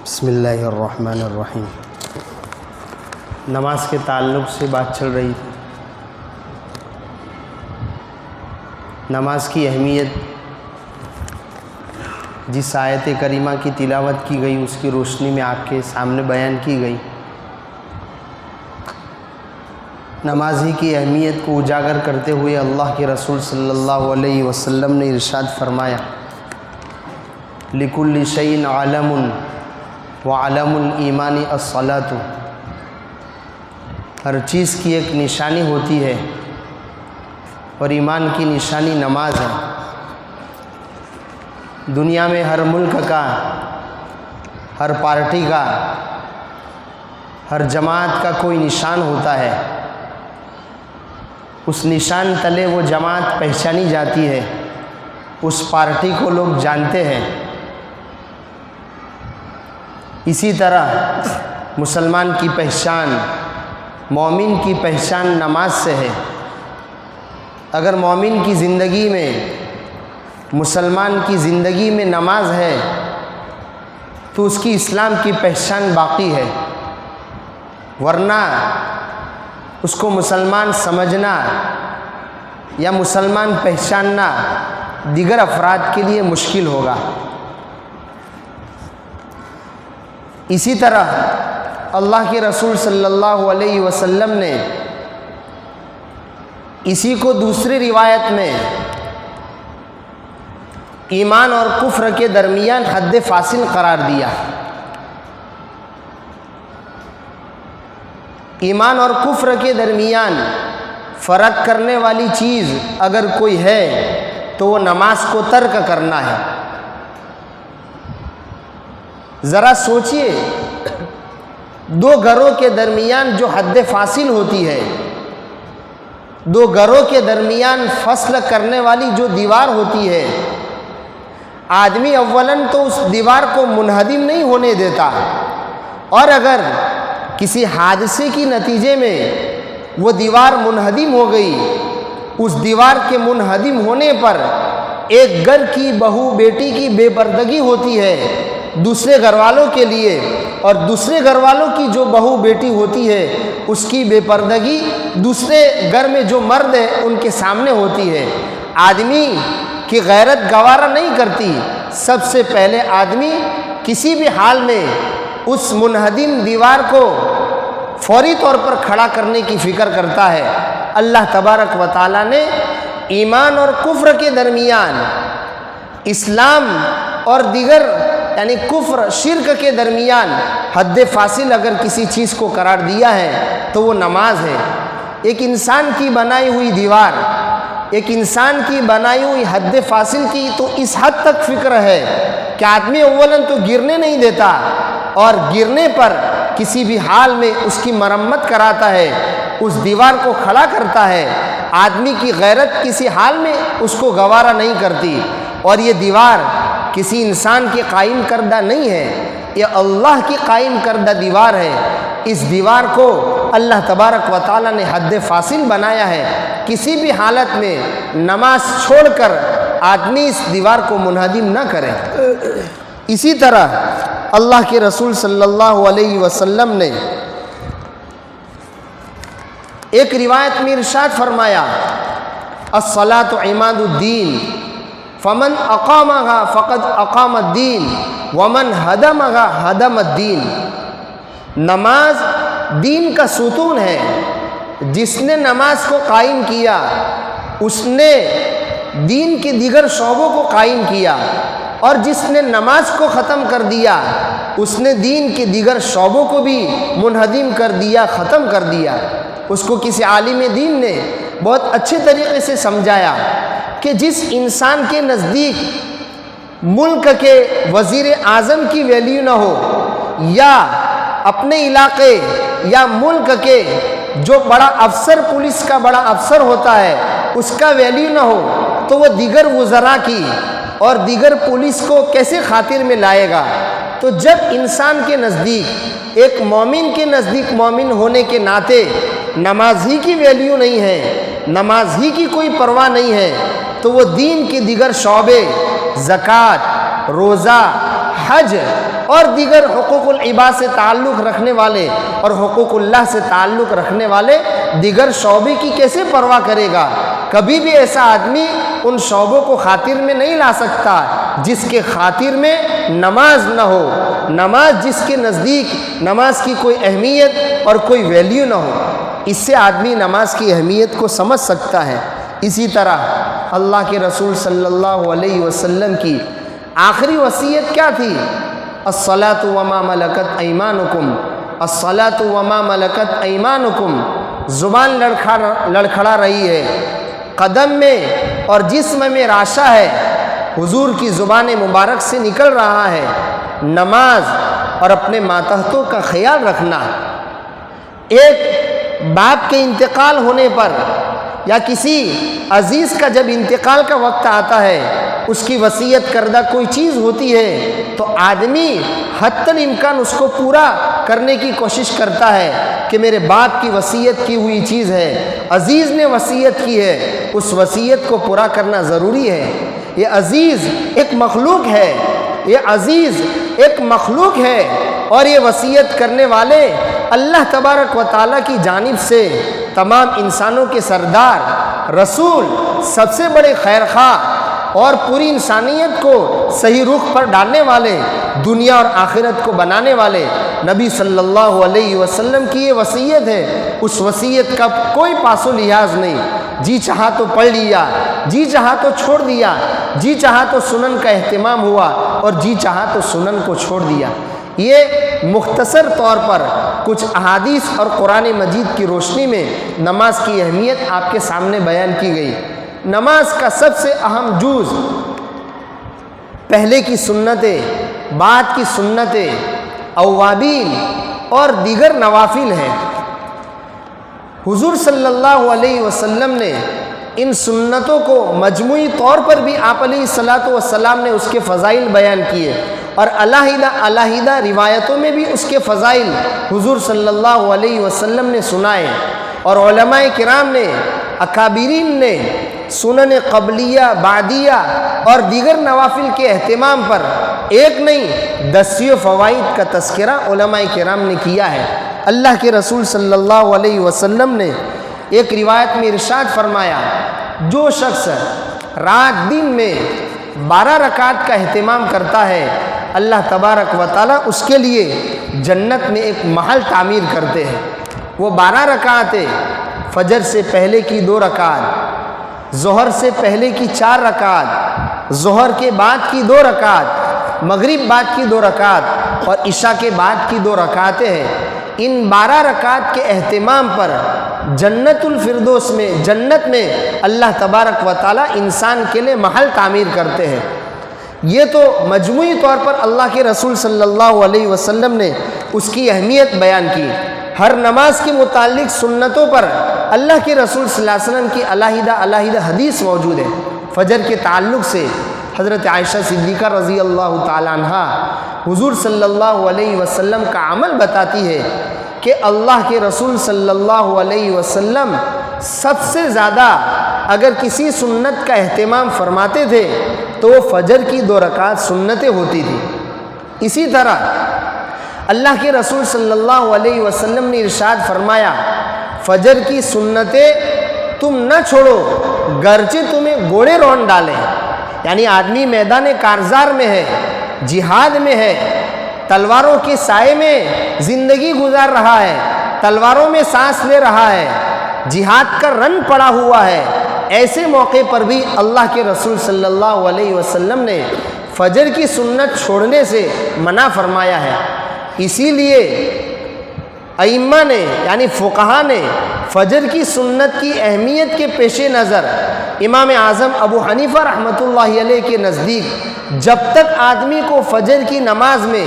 بسم اللہ الرحمن الرحیم۔ نماز کے تعلق سے بات چل رہی تھی۔ نماز کی اہمیت جس آیت کریمہ کی تلاوت کی گئی اس کی روشنی میں آپ کے سامنے بیان کی گئی۔ نماز ہی کی اہمیت کو اجاگر کرتے ہوئے اللہ کے رسول صلی اللہ علیہ وسلم نے ارشاد فرمایا، لِكُلِّ شَيْءٍ عَلَمٌ وَعَلَمُ الْإِيمَانِ الصَّلَاةُ۔ ہر چیز کی ایک نشانی ہوتی ہے اور ایمان کی نشانی نماز ہے۔ دنیا میں ہر ملک کا، ہر پارٹی کا، ہر جماعت کا کوئی نشان ہوتا ہے۔ اس نشان تلے وہ جماعت پہچانی جاتی ہے، اس پارٹی کو لوگ جانتے ہیں۔ اسی طرح مسلمان کی پہچان، مومن کی پہچان نماز سے ہے۔ اگر مومن کی زندگی میں، مسلمان کی زندگی میں نماز ہے تو اس کی اسلام کی پہچان باقی ہے، ورنہ اس کو مسلمان سمجھنا یا مسلمان پہچاننا دیگر افراد کے لیے مشکل ہوگا۔ اسی طرح اللہ کے رسول صلی اللہ علیہ وسلم نے اسی کو دوسری روایت میں ایمان اور کفر کے درمیان حد فاصل قرار دیا۔ ایمان اور کفر کے درمیان فرق کرنے والی چیز اگر کوئی ہے تو وہ نماز کو ترک کرنا ہے۔ ذرا سوچئے، دو گھروں کے درمیان جو حد فاصل ہوتی ہے، دو گھروں کے درمیان فصل کرنے والی جو دیوار ہوتی ہے، آدمی اولاً تو اس دیوار کو منہدم نہیں ہونے دیتا، اور اگر کسی حادثے کی نتیجے میں وہ دیوار منہدم ہو گئی، اس دیوار کے منہدم ہونے پر ایک گھر کی بہو بیٹی کی بے پردگی ہوتی ہے دوسرے گھر والوں کے لیے، اور دوسرے گھر والوں کی جو بہو بیٹی ہوتی ہے اس کی بے پردگی دوسرے گھر میں جو مرد ہے ان کے سامنے ہوتی ہے۔ آدمی کی غیرت گوارا نہیں کرتی، سب سے پہلے آدمی کسی بھی حال میں اس منہدم دیوار کو فوری طور پر کھڑا کرنے کی فکر کرتا ہے۔ اللہ تبارک و تعالیٰ نے ایمان اور کفر کے درمیان، اسلام اور دیگر یعنی کفر شرک کے درمیان حد فاصل اگر کسی چیز کو قرار دیا ہے تو وہ نماز ہے۔ ایک انسان کی بنائی ہوئی دیوار، ایک انسان کی بنائی ہوئی حد فاصل کی تو اس حد تک فکر ہے کہ آدمی اولاً تو گرنے نہیں دیتا، اور گرنے پر کسی بھی حال میں اس کی مرمت کراتا ہے، اس دیوار کو کھڑا کرتا ہے۔ آدمی کی غیرت کسی حال میں اس کو گوارا نہیں کرتی، اور یہ دیوار کسی انسان کی قائم کردہ نہیں ہے، یہ اللہ کی قائم کردہ دیوار ہے۔ اس دیوار کو اللہ تبارک و تعالیٰ نے حد فاصل بنایا ہے، کسی بھی حالت میں نماز چھوڑ کر آدمی اس دیوار کو منہدم نہ کرے۔ اسی طرح اللہ کے رسول صلی اللہ علیہ وسلم نے ایک روایت میں ارشاد فرمایا، الصلاۃ عماد الدین فمن اقامها فقد اقام الدین ومن ہدمها ہدم الدین۔ نماز دین کا ستون ہے، جس نے نماز کو قائم کیا اس نے دین کے دیگر شعبوں کو قائم کیا، اور جس نے نماز کو ختم کر دیا اس نے دین کے دیگر شعبوں کو بھی منہدم کر دیا، ختم کر دیا۔ اس کو کسی عالم دین نے بہت اچھے طریقے سے سمجھایا کہ جس انسان کے نزدیک ملک کے وزیر اعظم کی ویلیو نہ ہو، یا اپنے علاقے یا ملک کے جو بڑا افسر، پولیس کا بڑا افسر ہوتا ہے، اس کا ویلیو نہ ہو، تو وہ دیگر وزراء کی اور دیگر پولیس کو کیسے خاطر میں لائے گا؟ تو جب انسان کے نزدیک، ایک مومن کے نزدیک مومن ہونے کے ناطے نماز ہی کی ویلیو نہیں ہے، نماز ہی کی کوئی پرواہ نہیں ہے، تو وہ دین کے دیگر شعبے، زکوٰۃ، روزہ، حج اور دیگر حقوق العباد سے تعلق رکھنے والے اور حقوق اللہ سے تعلق رکھنے والے دیگر شعبے کی کیسے پرواہ کرے گا؟ کبھی بھی ایسا آدمی ان شعبوں کو خاطر میں نہیں لا سکتا جس کے خاطر میں نماز نہ ہو، نماز جس کے نزدیک نماز کی کوئی اہمیت اور کوئی ویلیو نہ ہو۔ اس سے آدمی نماز کی اہمیت کو سمجھ سکتا ہے۔ اسی طرح اللہ کے رسول صلی اللہ علیہ وسلم کی آخری وصیت کیا تھی؟ الصلاۃ وما ملکت ایمانکم، الصلاۃ وما ملکت ایمانکم۔ زبان لڑکھڑا رہی ہے، قدم میں اور جسم میں راشا ہے، حضور کی زبان مبارک سے نکل رہا ہے نماز اور اپنے ماتحتوں کا خیال رکھنا۔ ایک باپ کے انتقال ہونے پر یا کسی عزیز کا جب انتقال کا وقت آتا ہے، اس کی وصیت کردہ کوئی چیز ہوتی ہے تو آدمی حتی الامکان اس کو پورا کرنے کی کوشش کرتا ہے کہ میرے باپ کی وصیت کی ہوئی چیز ہے، عزیز نے وصیت کی ہے، اس وصیت کو پورا کرنا ضروری ہے۔ یہ عزیز ایک مخلوق ہے، یہ عزیز ایک مخلوق ہے اور یہ وصیت کرنے والے اللہ تبارک و تعالیٰ کی جانب سے تمام انسانوں کے سردار، رسول، سب سے بڑے خیرخواہ اور پوری انسانیت کو صحیح رخ پر ڈالنے والے، دنیا اور آخرت کو بنانے والے نبی صلی اللہ علیہ وسلم کی یہ وصیت ہے۔ اس وصیت کا کوئی پاس و لحاظ نہیں، جی چاہا تو پڑھ لیا، جی چاہا تو چھوڑ دیا، جی چاہا تو سنن کا اہتمام ہوا اور جی چاہا تو سنن کو چھوڑ دیا۔ یہ مختصر طور پر کچھ احادیث اور قرآن مجید کی روشنی میں نماز کی اہمیت آپ کے سامنے بیان کی گئی۔ نماز کا سب سے اہم جز پہلے کی سنتیں، بعد کی سنتیں، اوابین اور دیگر نوافل ہیں۔ حضور صلی اللہ علیہ وسلم نے ان سنتوں کو مجموعی طور پر بھی آپ علیہ الصلاۃ والسلام نے اس کے فضائل بیان کیے اور علیحدہ روایتوں میں بھی اس کے فضائل حضور صلی اللہ علیہ وسلم نے سنائے، اور علماء کرام نے، اکابرین نے سنن قبلیہ، بعدیہ اور دیگر نوافل کے اہتمام پر ایک نہیں دسیوں فوائد کا تذکرہ علماء کرام نے کیا ہے۔ اللہ کے رسول صلی اللہ علیہ وسلم نے ایک روایت میں ارشاد فرمایا، جو شخص رات دن میں 12 رکعت کا اہتمام کرتا ہے، اللہ تبارک و تعالیٰ اس کے لیے جنت میں ایک محل تعمیر کرتے ہیں۔ وہ 12 رکعتیں فجر سے پہلے کی 2 رکعت، ظہر سے پہلے کی 4 رکعت، ظہر کے بعد کی 2 رکعت، مغرب بعد کی 2 رکعت اور عشاء کے بعد کی 2 رکعتیں ہیں۔ ان 12 رکعت کے اہتمام پر جنت الفردوس میں، جنت میں اللہ تبارک و تعالیٰ انسان کے لیے محل تعمیر کرتے ہیں۔ یہ تو مجموعی طور پر اللہ کے رسول صلی اللہ علیہ وسلم نے اس کی اہمیت بیان کی۔ ہر نماز کے متعلق سنتوں پر اللہ کے رسول صلی اللہ علیہ وسلم کی علیحدہ حدیث موجود ہے۔ فجر کے تعلق سے حضرت عائشہ صدیقہ رضی اللہ تعالیٰ عنہا حضور صلی اللہ علیہ وسلم کا عمل بتاتی ہے کہ اللہ کے رسول صلی اللہ علیہ وسلم سب سے زیادہ اگر کسی سنت کا اہتمام فرماتے تھے تو وہ فجر کی 2 رکعت سنتیں ہوتی تھی۔ اسی طرح اللہ کے رسول صلی اللہ علیہ وسلم نے ارشاد فرمایا، فجر کی سنتیں تم نہ چھوڑو گرچہ تمہیں گھوڑے رون ڈالیں۔ یعنی آدمی میدان کارزار میں ہے، جہاد میں ہے، تلواروں کے سائے میں زندگی گزار رہا ہے، تلواروں میں سانس لے رہا ہے، جہاد کا رن پڑا ہوا ہے، ایسے موقع پر بھی اللہ کے رسول صلی اللہ علیہ وسلم نے فجر کی سنت چھوڑنے سے منع فرمایا ہے۔ اسی لیے ائمہ نے یعنی فقہا نے فجر کی سنت کی اہمیت کے پیش نظر امام اعظم ابو حنیفہ رحمۃ اللہ علیہ کے نزدیک جب تک آدمی کو فجر کی نماز میں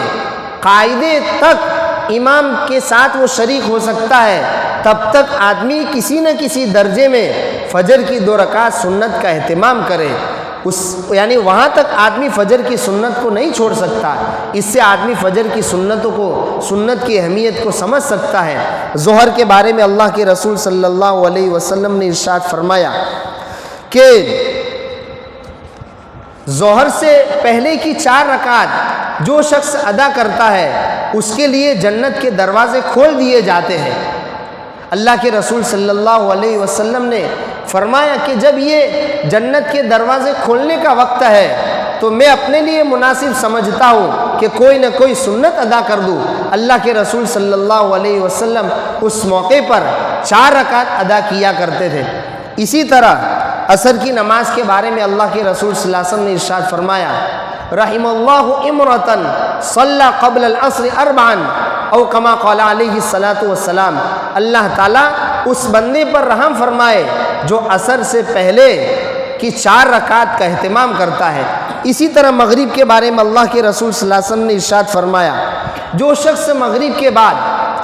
قاعدے تک امام کے ساتھ وہ شریک ہو سکتا ہے، تب تک آدمی کسی نہ کسی درجے میں فجر کی 2 رکعت سنت کا اہتمام کرے۔ یعنی وہاں تک آدمی فجر کی سنت کو نہیں چھوڑ سکتا۔ اس سے آدمی فجر کی سنتوں کو، سنت کی اہمیت کو سمجھ سکتا ہے۔ ظہر کے بارے میں اللہ کے رسول صلی اللہ علیہ وسلم نے ارشاد فرمایا کہ ظہر سے پہلے کی 4 رکعت جو شخص ادا کرتا ہے اس کے لیے جنت کے دروازے کھول دیے جاتے ہیں۔ اللہ کے رسول صلی اللہ علیہ وسلم نے فرمایا کہ جب یہ جنت کے دروازے کھولنے کا وقت ہے تو میں اپنے لیے مناسب سمجھتا ہوں کہ کوئی نہ کوئی سنت ادا کر دوں۔ اللہ کے رسول صلی اللہ علیہ وسلم اس موقع پر 4 رکعت ادا کیا کرتے تھے۔ اسی طرح عصر کی نماز کے بارے میں اللہ کے رسول صلی اللہ علیہ وسلم نے ارشاد فرمایا، رحم اللہ امرأۃ صلی قبل العصر 4 او کما قال علیہ الصلاۃ والسلام، اللہ تعالیٰ اس بندے پر رحم فرمائے جو عصر سے پہلے کی 4 رکعت کا اہتمام کرتا ہے۔ اسی طرح مغرب کے بارے میں اللہ کے رسول صلی اللہ علیہ وسلم نے ارشاد فرمایا، جو شخص مغرب کے بعد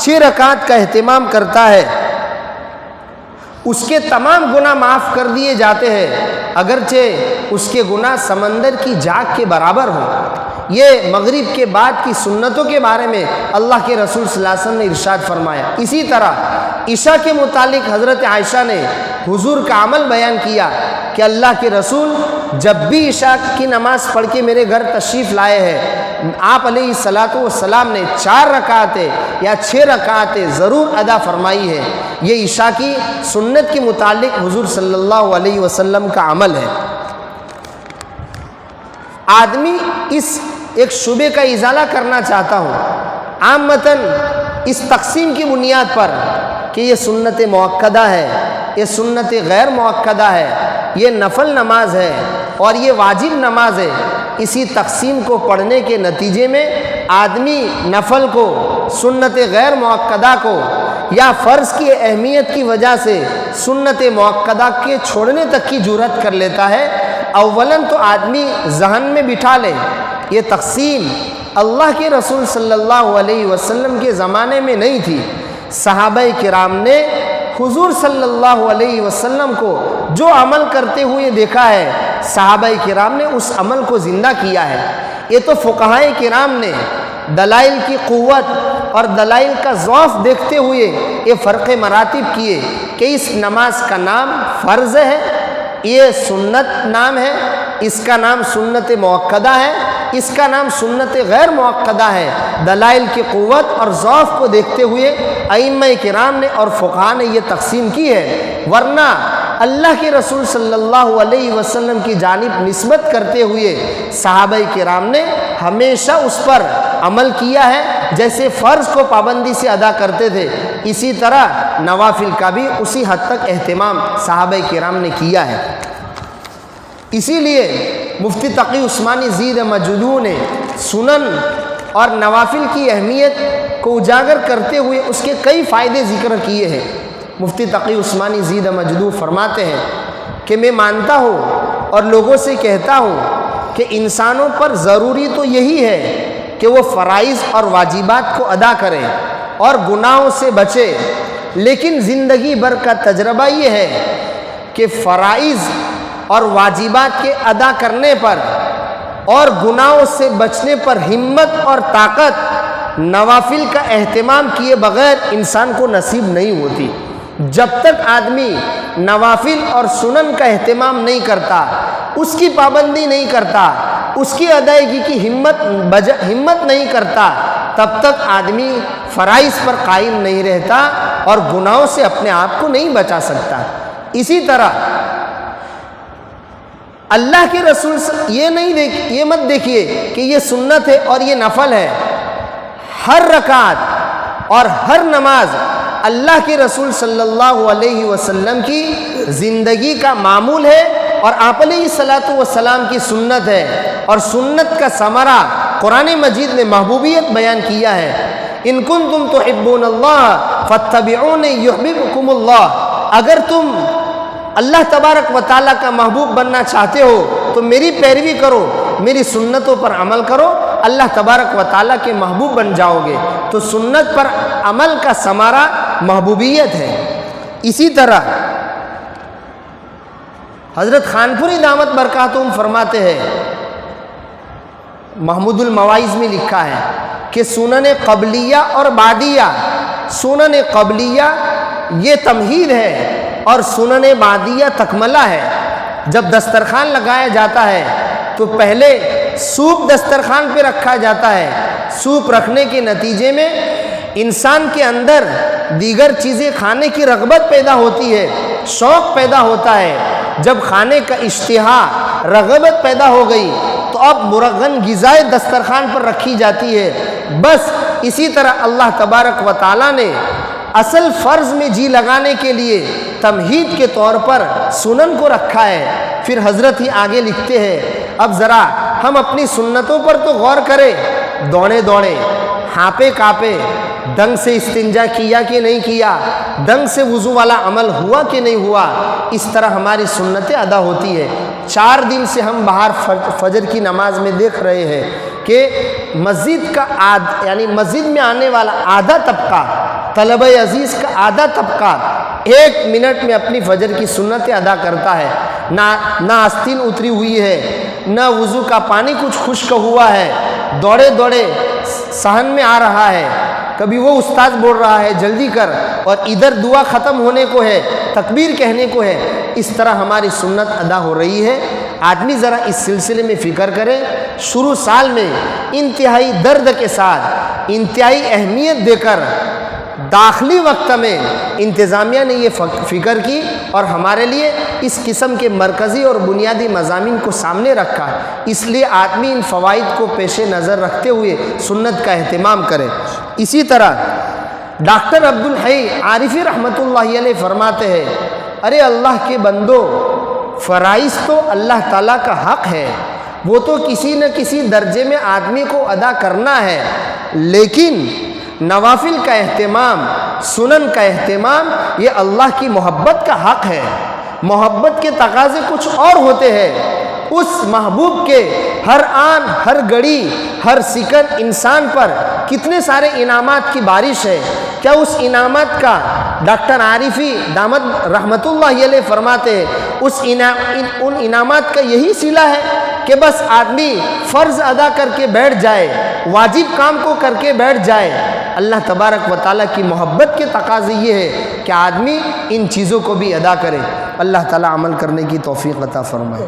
6 رکعت کا اہتمام کرتا ہے اس کے تمام گناہ معاف کر دیے جاتے ہیں، اگرچہ اس کے گناہ سمندر کی جھاگ کے برابر ہوں۔ یہ مغرب کے بعد کی سنتوں کے بارے میں اللہ کے رسول صلی اللہ علیہ وسلم نے ارشاد فرمایا۔ اسی طرح عشاء کے متعلق حضرت عائشہ نے حضور کا عمل بیان کیا کہ اللہ کے رسول جب بھی عشاء کی نماز پڑھ کے میرے گھر تشریف لائے ہیں، آپ علیہ الصلاۃ والسلام نے 4 رکعتیں یا 6 رکعتیں ضرور ادا فرمائی ہے۔ یہ عشاء کی سنت کے متعلق حضور صلی اللہ علیہ وسلم کا عمل ہے۔ آدمی اس ایک شبے کا ازالہ کرنا چاہتا ہوں، عامتاً اس تقسیم کی بنیاد پر کہ یہ سنت مؤکدہ ہے، یہ سنت غیر مؤکدہ ہے، یہ نفل نماز ہے اور یہ واجب نماز ہے، اسی تقسیم کو پڑھنے کے نتیجے میں آدمی نفل کو، سنت غیر مؤکدہ کو یا فرض کی اہمیت کی وجہ سے سنت مؤکدہ کے چھوڑنے تک کی جرأت کر لیتا ہے۔ اولاً تو آدمی ذہن میں بٹھا لے یہ تقسیم اللہ کے رسول صلی اللہ علیہ وسلم کے زمانے میں نہیں تھی۔ صحابہ کرام نے حضور صلی اللہ علیہ وسلم کو جو عمل کرتے ہوئے دیکھا ہے، صحابہ کرام نے اس عمل کو زندہ کیا ہے۔ یہ تو فقہائے کرام نے دلائل کی قوت اور دلائل کا ضعف دیکھتے ہوئے یہ فرق مراتب کیے کہ اس نماز کا نام فرض ہے، یہ سنت نام ہے، اس کا نام سنت مؤکدہ ہے، اس کا نام سنت غیر مؤکدہ ہے۔ دلائل کی قوت اور ضعف کو دیکھتے ہوئے ائمہ کرام نے اور فقہاء نے یہ تقسیم کی ہے، ورنہ اللہ کے رسول صلی اللہ علیہ وسلم کی جانب نسبت کرتے ہوئے صحابہ کرام نے ہمیشہ اس پر عمل کیا ہے۔ جیسے فرض کو پابندی سے ادا کرتے تھے، اسی طرح نوافل کا بھی اسی حد تک اہتمام صحابہ کرام نے کیا ہے۔ اسی لیے مفتی تقی عثمانی زید مجدو نے سنن اور نوافل کی اہمیت کو اجاگر کرتے ہوئے اس کے کئی فائدے ذکر کیے ہیں۔ مفتی تقی عثمانی زید مجدو فرماتے ہیں کہ میں مانتا ہوں اور لوگوں سے کہتا ہوں کہ انسانوں پر ضروری تو یہی ہے کہ وہ فرائض اور واجبات کو ادا کرے اور گناہوں سے بچے، لیکن زندگی بھر کا تجربہ یہ ہے کہ فرائض اور واجبات کے ادا کرنے پر اور گناہوں سے بچنے پر ہمت اور طاقت نوافل کا اہتمام کیے بغیر انسان کو نصیب نہیں ہوتی۔ جب تک آدمی نوافل اور سنن کا اہتمام نہیں کرتا، اس کی پابندی نہیں کرتا، اس کی ادائیگی کی ہمت نہیں کرتا، تب تک آدمی فرائض پر قائم نہیں رہتا اور گناہوں سے اپنے آپ کو نہیں بچا سکتا۔ اسی طرح اللہ کے رسول یہ مت دیکھیے کہ یہ سنت ہے اور یہ نفل ہے۔ ہر رکعت اور ہر نماز اللہ کے رسول صلی اللہ علیہ وسلم کی زندگی کا معمول ہے اور آپ علیہ الصلاۃ والسلام کی سنت ہے، اور سنت کا ثمرہ قرآن مجید نے محبوبیت بیان کیا ہے۔ ان کنتم تحبون اللہ فاتبعونی یحببکم اللہ، اگر تم اللہ تبارک و تعالیٰ کا محبوب بننا چاہتے ہو تو میری پیروی کرو، میری سنتوں پر عمل کرو، اللہ تبارک و تعالیٰ کے محبوب بن جاؤ گے۔ تو سنت پر عمل کا ثمرہ محبوبیت ہے۔ اسی طرح حضرت خانپوری دامت برکاتہم فرماتے ہیں، محمود المواعظ میں لکھا ہے کہ سنن قبلیہ اور بعدیہ، سنن قبلیہ یہ تمہید ہے اور سنن بعدیہ تکملہ ہے۔ جب دسترخوان لگایا جاتا ہے تو پہلے سوپ دسترخوان پہ رکھا جاتا ہے. سوپ رکھنے کے نتیجے میں انسان کے اندر دیگر چیزیں کھانے کی رغبت پیدا ہوتی ہے، شوق پیدا ہوتا ہے. جب کھانے کا اشتہا، رغبت پیدا ہو گئی تو اب مرغن غذائے دسترخوان پر رکھی جاتی ہے. بس اسی طرح اللہ تبارک و تعالیٰ نے اصل فرض میں جی لگانے کے لیے تمہید کے طور پر سنن کو رکھا ہے. پھر حضرت ہی آگے لکھتے ہیں، اب ذرا ہم اپنی سنتوں پر تو غور کریں. دوڑے دوڑے، ہانپے کانپے، ڈنگ سے استنجا کیا کہ نہیں کیا، ڈنگ سے وضو والا عمل ہوا کہ نہیں ہوا، اس طرح ہماری سنتیں ادا ہوتی ہے. 4 دن سے ہم باہر فجر کی نماز میں دیکھ رہے ہیں کہ مسجد کا یعنی مسجد میں آنے والا آدھا طبقہ، طلبہ عزیز کا آدھا طبقہ 1 منٹ میں اپنی فجر کی سنتیں ادا کرتا ہے. نہ آستین اتری ہوئی ہے، نہ وضو کا پانی کچھ خشک ہوا ہے، دوڑے دوڑے صحن میں آ رہا ہے. کبھی وہ استاد بول رہا ہے جلدی کر، اور ادھر دعا ختم ہونے کو ہے، تکبیر کہنے کو ہے. اس طرح ہماری سنت ادا ہو رہی ہے. آدمی ذرا اس سلسلے میں فکر کرے. شروع سال میں انتہائی درد کے ساتھ، انتہائی اہمیت دے کر داخلی وقت میں انتظامیہ نے یہ فکر کی اور ہمارے لیے اس قسم کے مرکزی اور بنیادی مضامین کو سامنے رکھا. اس لیے آدمی ان فوائد کو پیش نظر رکھتے ہوئے سنت کا اہتمام کرے. اسی طرح ڈاکٹر عبدالحی عارفی رحمۃ اللہ علیہ فرماتے ہیں، ارے اللہ کے بندو، فرائض تو اللہ تعالیٰ کا حق ہے، وہ تو کسی نہ کسی درجے میں آدمی کو ادا کرنا ہے، لیکن نوافل کا اہتمام، سنن کا اہتمام، یہ اللہ کی محبت کا حق ہے. محبت کے تقاضے کچھ اور ہوتے ہیں. اس محبوب کے ہر آن، ہر گھڑی، ہر سیکنڈ انسان پر کتنے سارے انعامات کی بارش ہے. کیا اس انعامات کا ڈاکٹر عارفی دامت رحمت اللہ علیہ فرماتے ہیں ان انعامات کا یہی صلہ ہے کہ بس آدمی فرض ادا کر کے بیٹھ جائے، واجب کام کو کر کے بیٹھ جائے؟ اللہ تبارک و تعالیٰ کی محبت کے تقاضے یہ ہے کہ آدمی ان چیزوں کو بھی ادا کرے. اللہ تعالیٰ عمل کرنے کی توفیق عطا فرمائے.